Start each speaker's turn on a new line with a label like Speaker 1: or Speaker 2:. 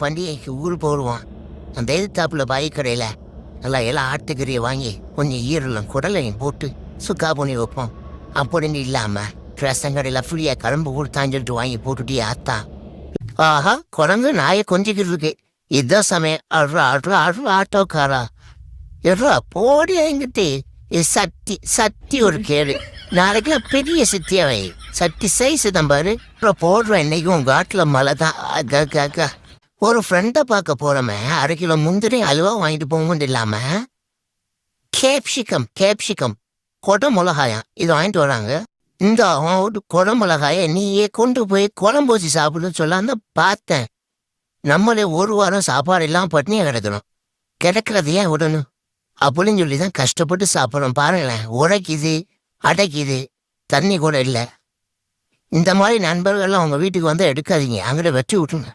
Speaker 1: பண்டிகைக்கு ஊர் போடுவோம். அந்த எதிர்த்தாப்புல பாய் கடையில் நல்லா எல்லாம் ஆட்டுக்கறியை வாங்கி கொஞ்சம் ஈரலும் குடலையும் போட்டு சுக்கா பண்ணி வைப்போம். அப்படின்னு இல்லாமல் ரசம் கடையில் ஃப்ரீயாக கரும்பு கொடுத்தான்னு சொல்லிட்டு வாங்கி போட்டுட்டே ஆத்தா. ஆஹா, குரங்கு நாயை கொஞ்சிக்கிட்டு இருக்கு. இதுதான் சமயம். அட்ரா அட்ரா அட்ரா ஆட்டோக்காரா, எட்ரா போடி எங்கிட்டு சட்டி சட்டி ஒரு கேடு. நாளைக்கெல்லாம் பெரிய சித்தியாவை சட்டி சைஸ் தான் பாரு. அப்புறம் போடுறோம். இன்னைக்கு உங்க காட்டில் மழை தான். அக்கா ஒரு ஃப்ரெண்டை பார்க்க போறோமே, 1/2 கிலோ முந்திரி அல்வா வாங்கிட்டு போகும் இல்லாம கேப்சிகம் கொடை மிளகாயா இது வாங்கிட்டு வராங்க. இந்த கொடை மிளகாய நீயே கொண்டு போய் குழம்பு வச்சு சாப்பிடுன்னு சொல்லாம பார்த்தேன். நம்மளே ஒரு வாரம் சாப்பாடு எல்லாம் பட்னியா கிடக்கணும். கிடக்கிறது ஏன் விடணும் அப்படின்னு சொல்லி தான் கஷ்டப்பட்டு சாப்பிட்றோம். பாருங்களேன், உடைக்குது அடைக்குது, தண்ணி கூட இல்லை. இந்த மாதிரி நண்பர்கள்லாம் உங்க வீட்டுக்கு வந்து எடுக்காதீங்க, அங்கிட்ட வெட்டி விட்டுருங்க.